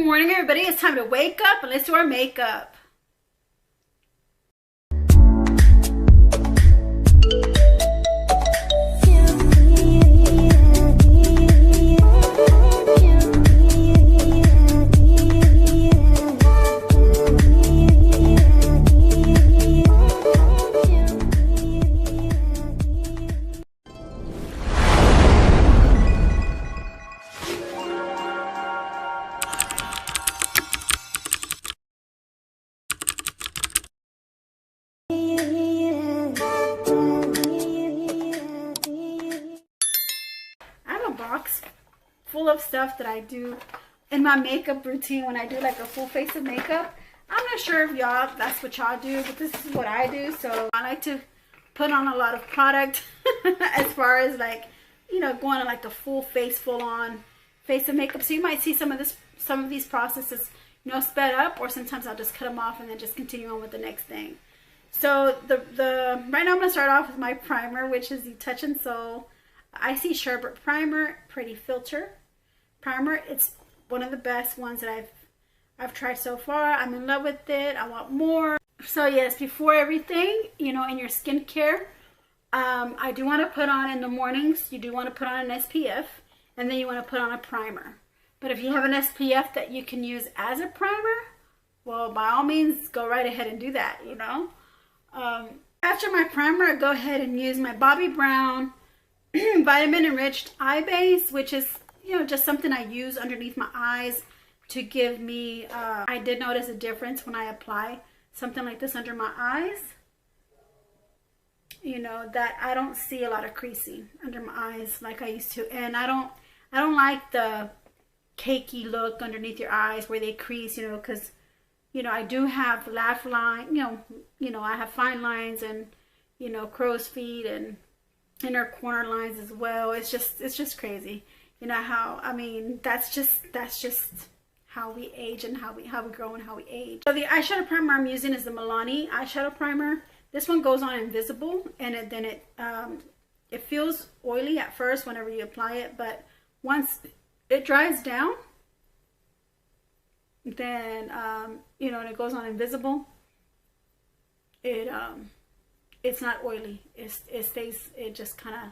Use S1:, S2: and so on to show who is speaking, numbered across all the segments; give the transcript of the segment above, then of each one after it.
S1: morning, everybody. It's time to wake up and let's do our makeup. Box full of stuff that I do in my makeup routine when I do like a full face of makeup. I'm not sure if y'all that's what y'all do, but this is what I do. So I like to put on a lot of product as far as like, you know, going on like a full face, full on face of makeup. So you might see some of these processes, you know, sped up, or sometimes I'll just cut them off and then just continue on with the next thing. So right now I'm gonna start off with my primer, which is the Touch and Soul SUBSCIRBE primer, Pretty Filter primer. It's one of the best ones that I've tried so far. I'm in love with it. I want more. So yes, before everything, you know, in your skincare, I do want to put on in the mornings. You do want to put on an SPF, and then you want to put on a primer. But if you have an SPF that you can use as a primer, well, by all means, go right ahead and do that. You know, after my primer, I go ahead and use my Bobbi Brown vitamin enriched eye base, which is, you know, just something I use underneath my eyes to give me I did notice a difference when I apply something like this under my eyes, you know, that I don't see a lot of creasing under my eyes like I used to. And I don't like the cakey look underneath your eyes where they crease, you know, because, you know, I do have laugh line, you know, I have fine lines and, you know, crow's feet and inner corner lines as well. It's just crazy, you know, how, I mean, that's just how we age and how we grow and how we age. So the eyeshadow primer I'm using is the Milani eyeshadow primer. This one goes on invisible, and it feels oily at first whenever you apply it, but once it dries down, then you know, and it goes on invisible, it's not oily. It just kind of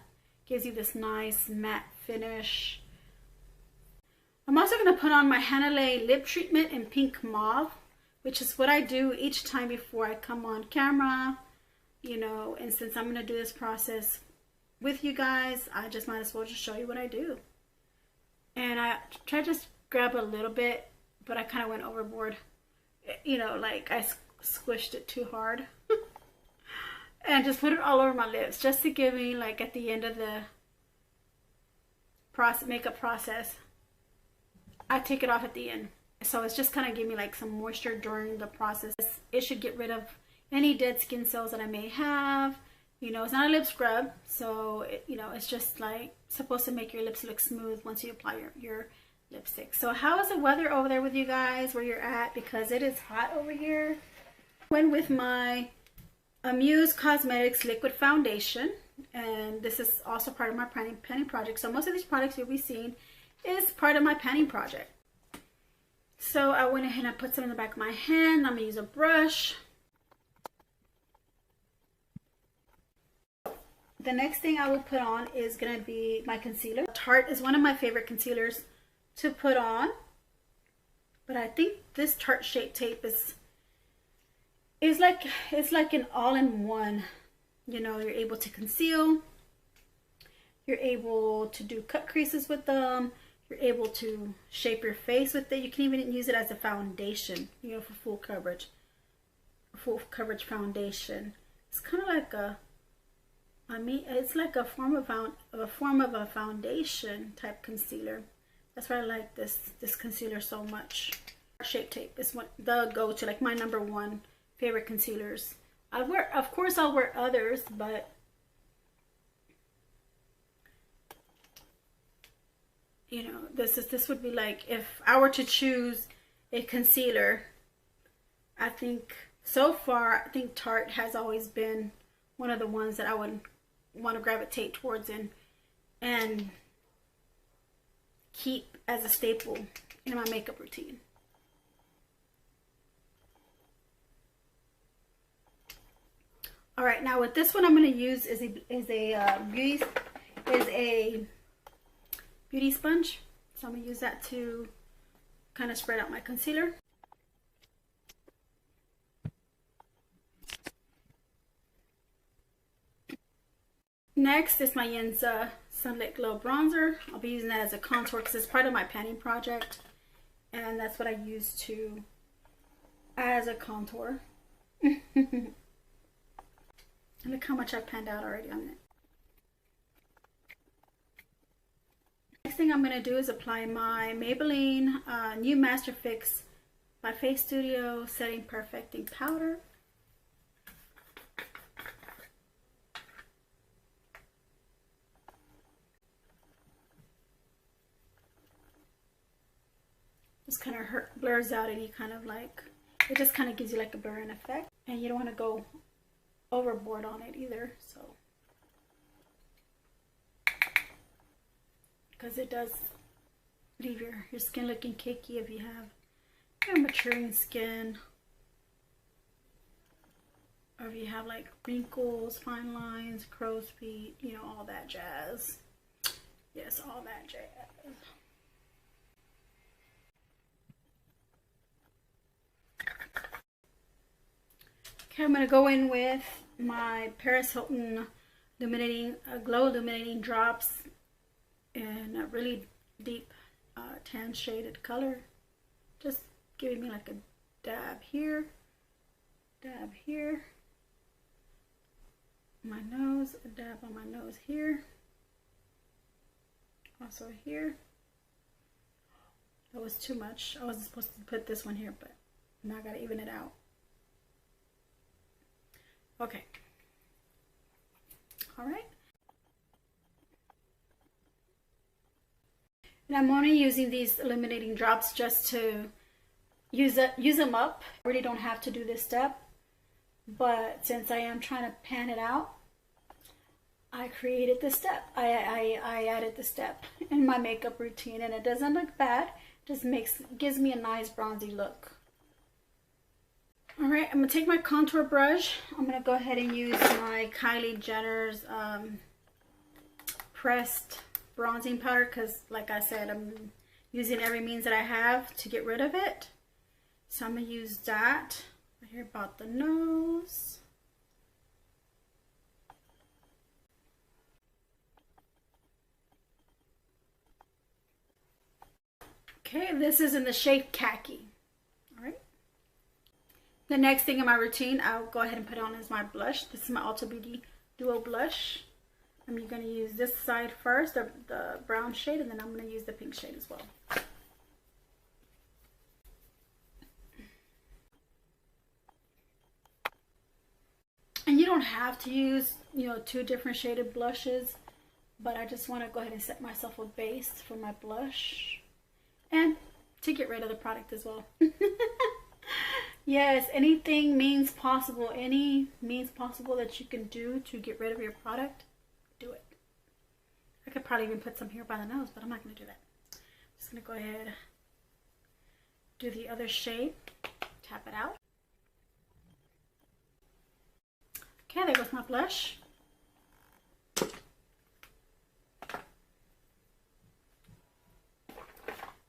S1: gives you this nice matte finish. I'm also going to put on my Hanalei lip treatment in pink mauve, which is what I do each time before I come on camera, you know, and since I'm going to do this process with you guys, I just might as well just show you what I do. And I tried to just grab a little bit, but I kind of went overboard, you know, like I squished it too hard. And just put it all over my lips, just to give me, like, at the end of the makeup process, I take it off at the end. So it's just kind of give me like some moisture during the process. It should get rid of any dead skin cells that I may have. You know, it's not a lip scrub, so you know, it's just like supposed to make your lips look smooth once you apply your lipstick. So how is the weather over there with you guys, where you're at? Because it is hot over here. I went with my Muse Cosmetics liquid foundation, and this is also part of my panning project. So most of these products you'll be seeing is part of my panning project. So I went ahead and I put some in the back of my hand. I'm gonna use a brush. The next thing I will put on is gonna be my concealer. Tarte is one of my favorite concealers to put on, but I think this Tarte Shape Tape is like an all-in-one. You know, you're able to conceal, you're able to do cut creases with them, you're able to shape your face with it. You can even use it as a foundation, you know, for full coverage foundation. It's kind of like it's like a form of a foundation type concealer. That's why I like this concealer so much. Shape Tape is the go-to, like my #1 favorite concealers. Of course I'll wear others, but you know, this would be like, if I were to choose a concealer, I think so far, I think Tarte has always been one of the ones that I would want to gravitate towards and keep as a staple in my makeup routine. All right, now with this one, I'm going to use is a beauty sponge. So I'm going to use that to kind of spread out my concealer. Next is my Yenza Sunlit Glow Bronzer. I'll be using that as a contour because it's part of my panning project. And that's what I use to as a contour. Look how much I've panned out already on it. Next thing I'm going to do is apply my Maybelline New Master Fix by Face Studio Setting Perfecting Powder. Just kind of blurs out any kind of like, it just kind of gives you like a blurring effect. And you don't want to go overboard on it either, so. Because it does leave your skin looking cakey if you have maturing skin. Or if you have like wrinkles, fine lines, crow's feet, you know, all that jazz. Yes, all that jazz. Okay, I'm going to go in with my Paris Hilton Glow Illuminating Drops in a really deep tan shaded color. Just giving me like a dab here, my nose, a dab on my nose here, also here. That was too much. I wasn't supposed to put this one here, but now I gotta even it out. Okay. All right. And I'm only using these illuminating drops just to use them up. I really don't have to do this step, but since I am trying to pan it out, I created this step. I added the step in my makeup routine, and it doesn't look bad. It just gives me a nice bronzy look. All right, I'm gonna take my contour brush. I'm gonna go ahead and use my Kylie Jenner's pressed bronzing powder because, like I said, I'm using every means that I have to get rid of it. So I'm gonna use that right here about the nose. Okay, this is in the shade Khaki. All right. The next thing in my routine, I'll go ahead and put on is my blush. This is my Ulta Beauty Duo Blush. I'm going to use this side first, the brown shade, and then I'm going to use the pink shade as well. And you don't have to use, you know, 2 different shaded blushes, but I just want to go ahead and set myself a base for my blush and to get rid of the product as well. Yes, anything means possible. Any means possible that you can do to get rid of your product, do it. I could probably even put some here by the nose, but I'm not going to do that. I'm just going to go ahead, do the other shade, tap it out. Okay, there goes my blush.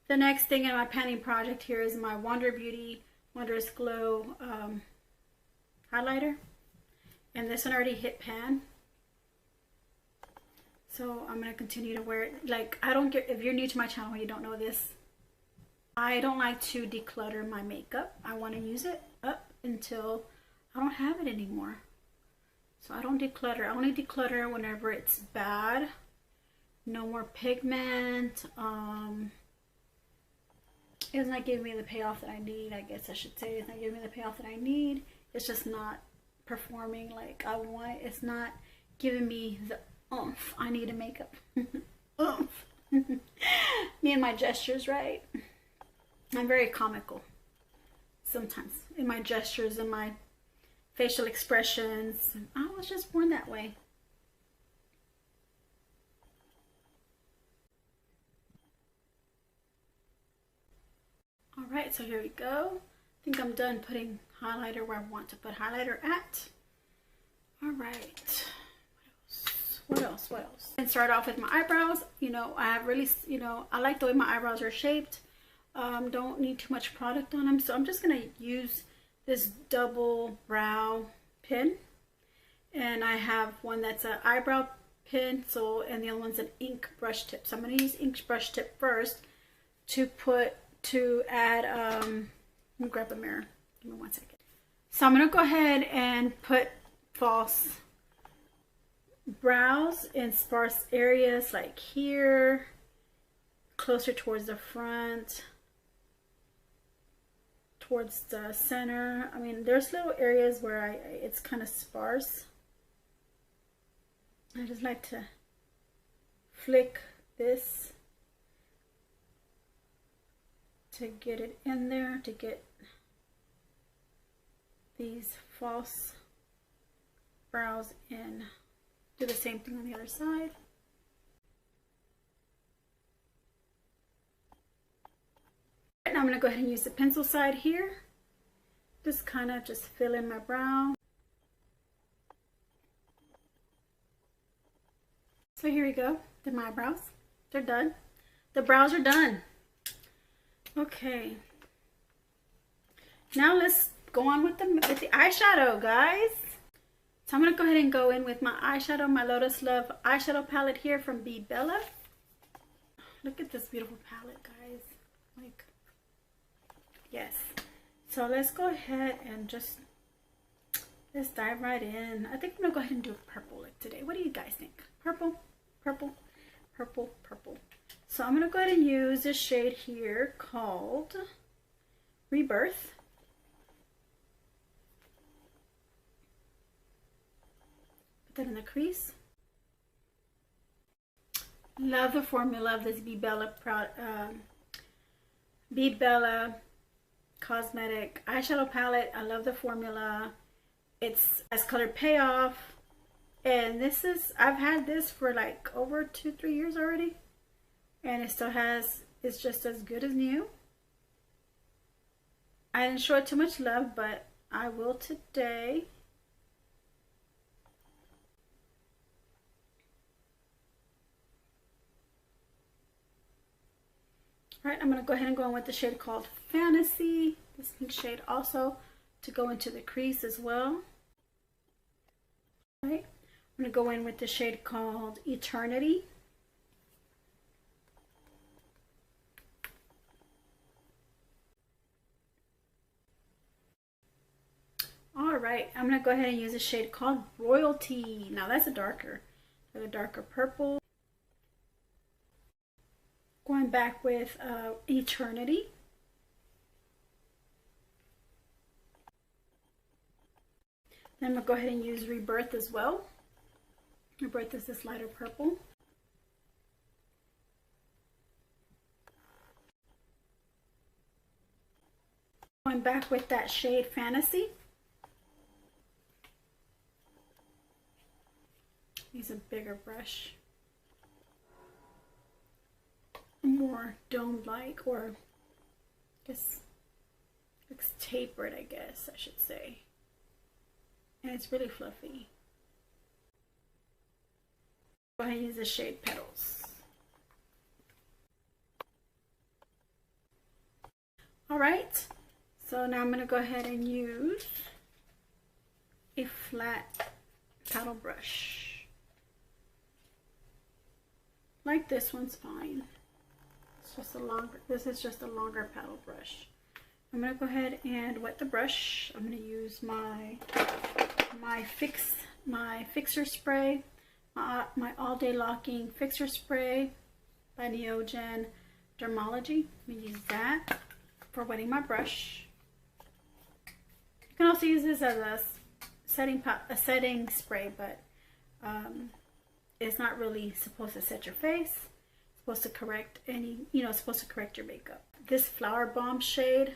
S1: The next thing in my panning project here is my Wander Beauty Wondrous Glow highlighter, and this one already hit pan, so I'm going to continue to wear it. Like, I don't get, if you're new to my channel and you don't know this, I don't like to declutter my makeup. I want to use it up until I don't have it anymore. So I don't declutter. I only declutter whenever it's bad, no more pigment, it's not giving me the payoff that I need, I guess I should say. It's not giving me the payoff that I need. It's just not performing like I want. It's not giving me the oomph I need in makeup. Oomph. Me and my gestures, right? I'm very comical sometimes in my gestures and my facial expressions. I was just born that way. Alright, so here we go. I think I'm done putting highlighter where I want to put highlighter at. All right. What else? And start off with my eyebrows. You know, I have really, you know, I like the way my eyebrows are shaped. Don't need too much product on them, so I'm just gonna use this double brow pen, and I have one that's an eyebrow pencil and the other one's an ink brush tip. So I'm gonna use ink brush tip first to add let me grab a mirror. Give me 1 second. So I'm gonna go ahead and put false brows in sparse areas like here, closer towards the front, towards the center. I mean, there's little areas where it's kind of sparse. I just like to flick this to get it in there, to get these false brows in. Do the same thing on the other side. Now I'm going to go ahead and use the pencil side here. Just kind of just fill in my brow. So here we go. Did my eyebrows. They're done. The brows are done. Okay. Now let's go on with the eyeshadow, guys. So I'm going to go ahead and go in with my eyeshadow, my Lotus Love eyeshadow palette here from Be Bella. Look at this beautiful palette, guys. Like, yes. So let's go ahead and let's dive right in. I think I'm going to go ahead and do purple like today. What do you guys think? Purple, purple, purple, purple. So I'm going to go ahead and use this shade here called Rebirth. Put that in the crease. Love the formula of this Be Bella Cosmetic eyeshadow palette. I love the formula. It's as color payoff, and I've had this for like over 2-3 years already, and it still has, it's just as good as new. I didn't show it too much love, but I will today. Alright, I'm going to go ahead and go in with the shade called Fantasy. This pink shade also to go into the crease as well. Alright, I'm going to go in with the shade called Eternity. Alright, I'm going to go ahead and use a shade called Royalty. Now that's a darker purple. Going back with Eternity. Then I'm going to go ahead and use Rebirth as well. Rebirth is this lighter purple. Going back with that shade Fantasy. Use a bigger brush. More dome-like, or just looks tapered, I guess I should say, and it's really fluffy. Go ahead and use the shade Petals. Alright, so now I'm going to go ahead and use a flat paddle brush. Like this one's fine. This is just a longer paddle brush. I'm going to go ahead and wet the brush. I'm going to use my fixer spray, my all day locking fixer spray by Neogen Dermalogy. I'm going to use that for wetting my brush. You can also use this as a setting spray, but it's not really supposed to set your face. Supposed to correct any, supposed to correct your makeup. This Flower Bomb shade,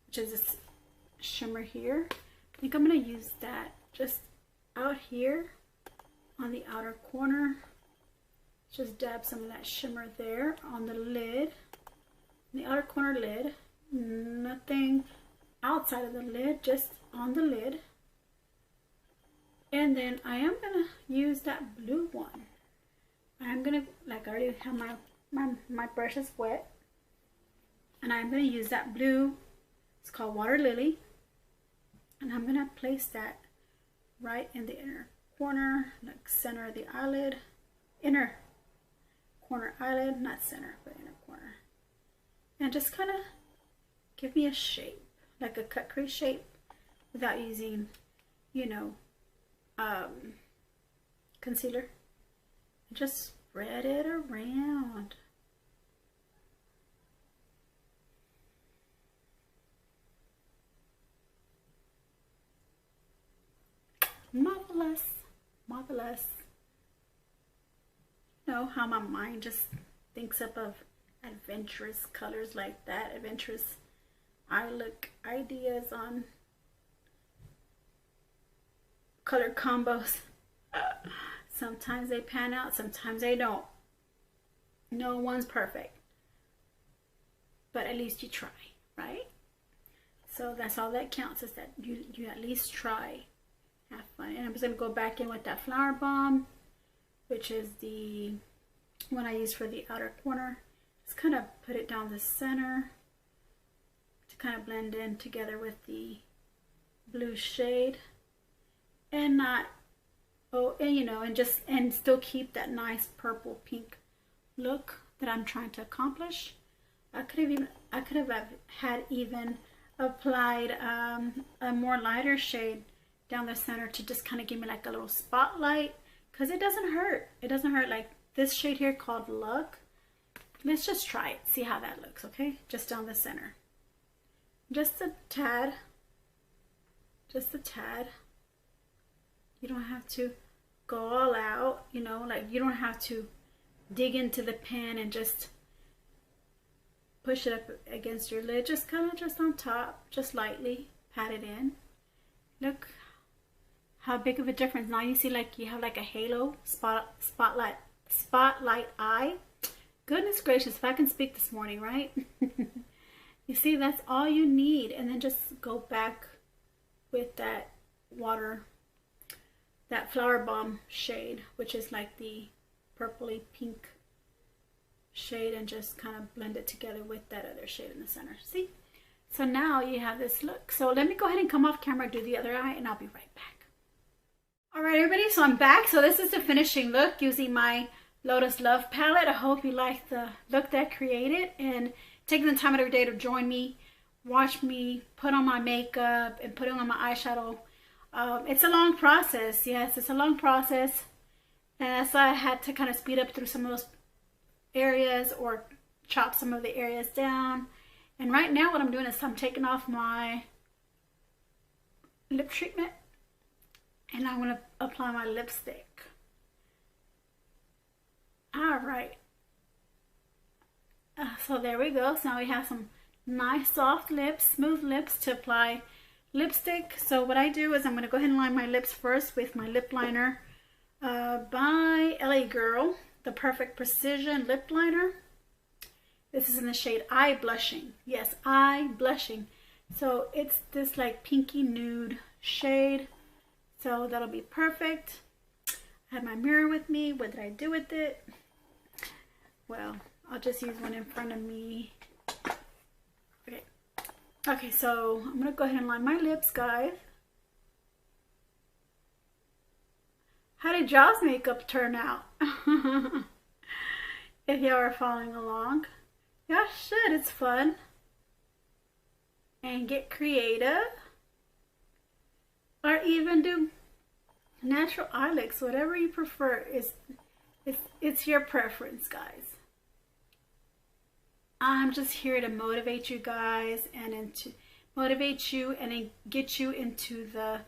S1: which is this shimmer here, I think I'm going to use that just out here on the outer corner. Just dab some of that shimmer there on the lid, the outer corner lid. Nothing outside of the lid, just on the lid. And then I am gonna use that blue one. I'm gonna, like, I already have my brushes wet, and I'm gonna use that blue. It's called Water Lily, and I'm gonna place that right in the inner corner, like center of the eyelid, inner corner eyelid, not center, but inner corner, and just kind of give me a shape, like a cut crease shape, without using, you know, concealer. Just spread it around. Marvelous, marvelous. You know how my mind just thinks up of adventurous colors like that, adventurous eye look ideas on color combos. Sometimes they pan out, sometimes they don't. No one's perfect, but at least you try, right? So that's all that counts, is that you at least try. Have fun. And I'm just going to go back in with that Flower Bomb, which is the one I use for the outer corner. Just kind of put it down the center to kind of blend in together with the blue shade, and not, oh, and you know, and still keep that nice purple pink look that I'm trying to accomplish. I could have had even applied a more lighter shade down the center to just kind of give me like a little spotlight, because it doesn't hurt. It doesn't hurt. Like this shade here called Luck. Let's just try it, see how that looks, okay? Just down the center. Just a tad. Just a tad. You don't have to go all out, you know, like you don't have to dig into the pen and just push it up against your lid. Just kind of just on top, just lightly pat it in. Look how big of a difference. Now you see, like, you have like a halo spotlight eye. Goodness gracious, if I can speak this morning, right? You see, that's all you need. And then just go back with that that Flower Bomb shade, which is like the purpley pink shade, and just kind of blend it together with that other shade in the center. See? So now you have this look. So let me go ahead and come off camera, do the other eye, and I'll be right back. All right, everybody, so I'm back. So this is the finishing look using my Lotus Love palette. I hope you like the look that I created, and taking the time out of your day to join me, watch me put on my makeup and putting on my eyeshadow. It's a long process. Yes, it's a long process, and that's why I had to kind of speed up through some of those areas or chop some of the areas down. And right now what I'm doing is I'm taking off my lip treatment, and I'm going to apply my lipstick. All right. So there we go. So now we have some nice soft lips, smooth lips to apply lipstick. So what I do is I'm going to go ahead and line my lips first with my lip liner by LA Girl, the Perfect Precision Lip Liner. This is in the shade Eye Blushing. Yes, Eye Blushing. So it's this like pinky nude shade. So that'll be perfect. I have my mirror with me. What did I do with it? Well, I'll just use one in front of me. Okay. Okay, so I'm going to go ahead and line my lips, guys. How did y'all's makeup turn out? If y'all are following along. Y'all should. It's fun. And get creative. Or even do natural eye looks. Whatever you prefer. It's your preference, guys. I'm just here to motivate you guys and then get you into the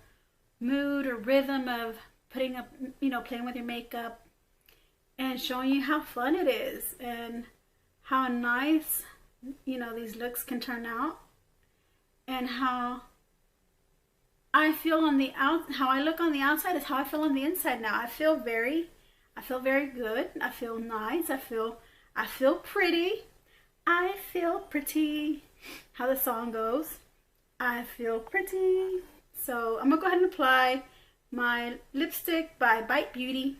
S1: mood or rhythm of putting up, you know, playing with your makeup and showing you how fun it is and how nice, you know, these looks can turn out, and how I feel on the how I look on the outside is how I feel on the inside now. I feel very good. I feel nice. I feel pretty. I feel pretty. How the song goes. I feel pretty. So I'm gonna go ahead and apply my lipstick by Bite Beauty.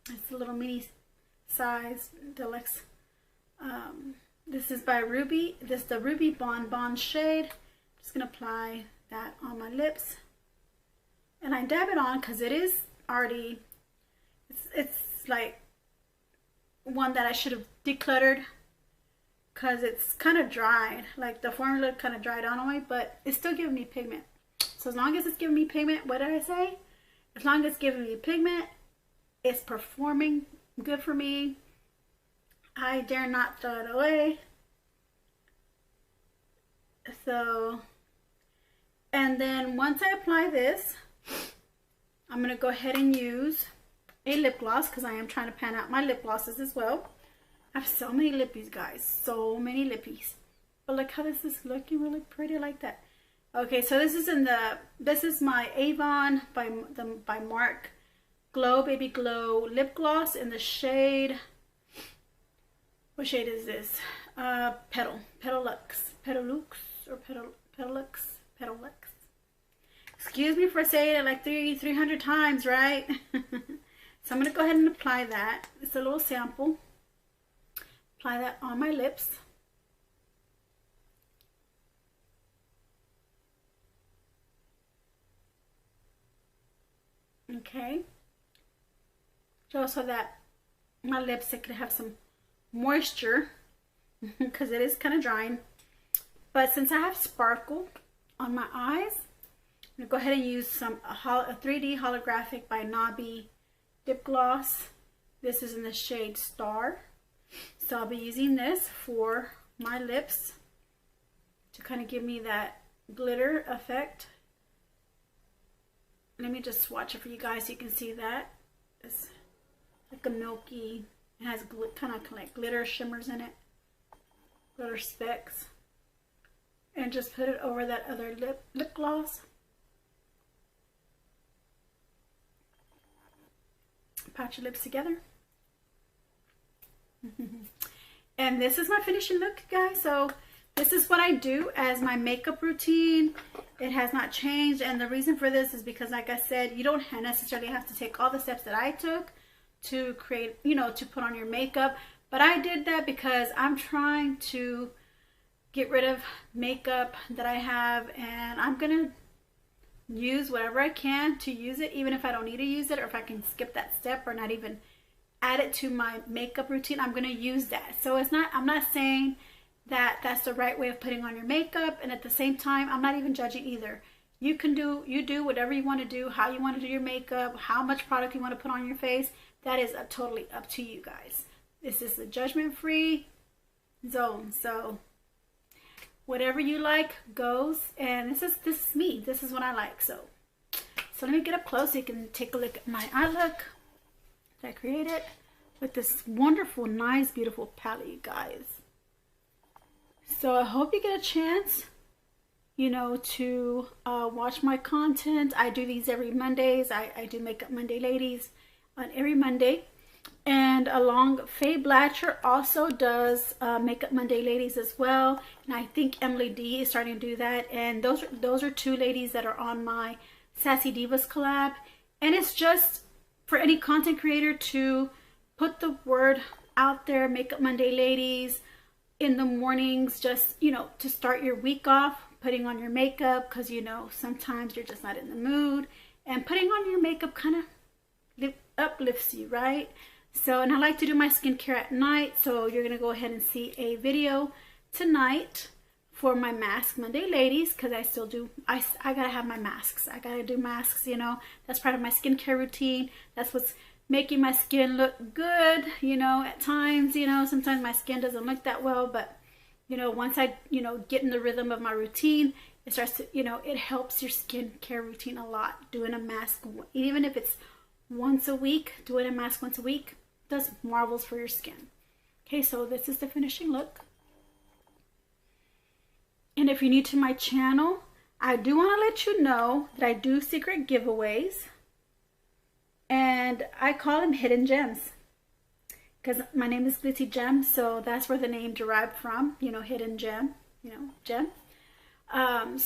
S1: It's a little mini size deluxe. This is by Ruby. This is the Ruby Bon Bon shade. I'm just gonna apply that on my lips, and I dab it on because it is already, it's like one that I should have decluttered because it's kind of dried. Like the formula kind of dried on away, but it's still giving me pigment. So as long as it's giving me pigment, what did I say? As long as it's giving me pigment, it's performing good for me. I dare not throw it away. So, and then once I apply this, I'm going to go ahead and use a lip gloss because I am trying to pan out my lip glosses as well. I have so many lippies, guys. So many lippies. But look how this is looking really pretty like that. Okay, so this is my Avon by Mark Glow Baby Glow lip gloss in the shade, what shade is this? Petalux, or Petalux. Excuse me for saying it like 300 times, right? So I'm gonna go ahead and apply that. It's a little sample. Apply that on my lips. Okay, just so that my lips could have some moisture because it is kind of drying. But since I have sparkle on my eyes, I'm gonna go ahead and use a 3D holographic by Nobby lip gloss. This is in the shade Star, so I'll be using this for my lips to kind of give me that glitter effect. Let me just swatch it for you guys so you can see that. It's like a milky, it has kind of like glitter shimmers in it, glitter specks. And just put it over that other lip gloss. Pat your lips together. And this is my finishing look, guys. So this is what I do as my makeup routine. It has not changed, and the reason for this is because, like I said, you don't necessarily have to take all the steps that I took to create, you know, to put on your makeup. But I did that because I'm trying to get rid of makeup that I have, and I'm gonna use whatever I can to use it, even if I don't need to use it, or if I can skip that step or not even add it to my makeup routine, I'm gonna use that. So it's not, I'm not saying that that's the right way of putting on your makeup, and at the same time I'm not even judging either. You do whatever you want to do, how you want to do your makeup, how much product you want to put on your face. That is totally up to you guys. This is a judgment-free zone, so whatever you like goes. And this is me, this is what I like. So let me get up close so you can take a look at my eye look that I created with this wonderful, nice, beautiful palette, you guys. So I hope you get a chance, you know, to watch my content. I do these every Mondays. I do Makeup Monday Ladies on every Monday. And along, Faye Blatcher also does Makeup Monday Ladies as well. And I think Emily D is starting to do that. And those are two ladies that are on my Sassy Divas collab. And it's just for any content creator to put the word out there, Makeup Monday Ladies, in the mornings, just, you know, to start your week off, putting on your makeup, because, you know, sometimes you're just not in the mood, and putting on your makeup kind of uplifts you, right? So, and I like to do my skincare at night, so you're gonna go ahead and see a video tonight for my Mask Monday Ladies, because I still do, I gotta have my masks. I gotta do masks, you know, that's part of my skincare routine. That's what's making my skin look good, you know, at times, you know, sometimes my skin doesn't look that well, but, you know, once I, you know, get in the rhythm of my routine, it starts to, you know, it helps your skincare routine a lot. Doing a mask, even if it's once a week, doing a mask once a week does marvels for your skin. Okay, so this is the finishing look. And if you're new to my channel, I do want to let you know that I do secret giveaways. And I call them hidden gems because my name is Glitzzy Gem, so that's where the name derived from, you know, hidden gem, you know, gem. And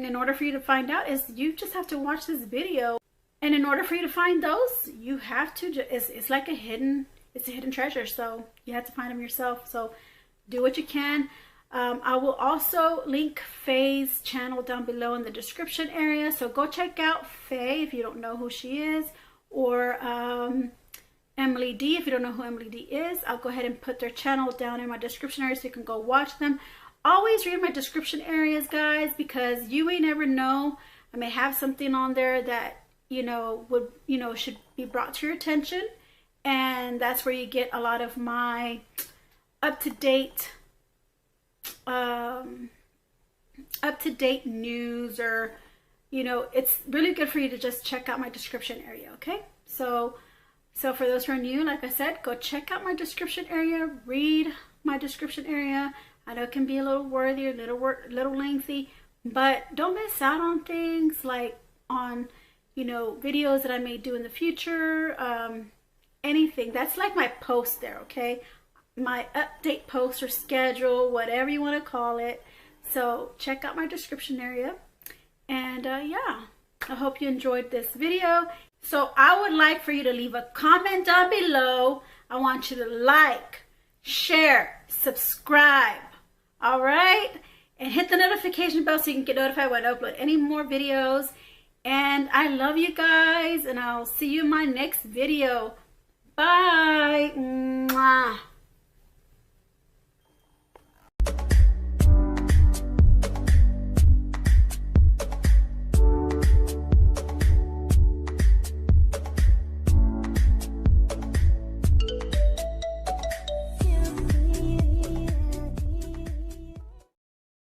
S1: in order for you to find out, is you just have to watch this video. And in order for you to find those, you have to, it's like a hidden treasure. So you have to find them yourself. So do what you can. I will also link Faye's channel down below in the description area. So go check out Faye if you don't know who she is, or Emily D if you don't know who Emily D is. I'll go ahead and put their channel down in my description area so you can go watch them. Always read my description areas, guys, because you ain't never know. I may have something on there that, you know, would, you know, should be brought to your attention. And that's where you get a lot of my up-to-date news, or, you know, it's really good for you to just check out my description area. Okay, so for those who are new, like I said, go check out my description area, read my description area. I know it can be a little wordy, a little lengthy, but don't miss out on things like on, you know, videos that I may do in the future, anything. That's like my post there, okay? My update post or schedule, whatever you want to call it. So check out my description area. And yeah, I hope you enjoyed this video. So I would like for you to leave a comment down below. I want you to like, share, subscribe, all right? And hit the notification bell so you can get notified when I upload any more videos. And I love you guys, and I'll see you in my next video. Bye. Mwah.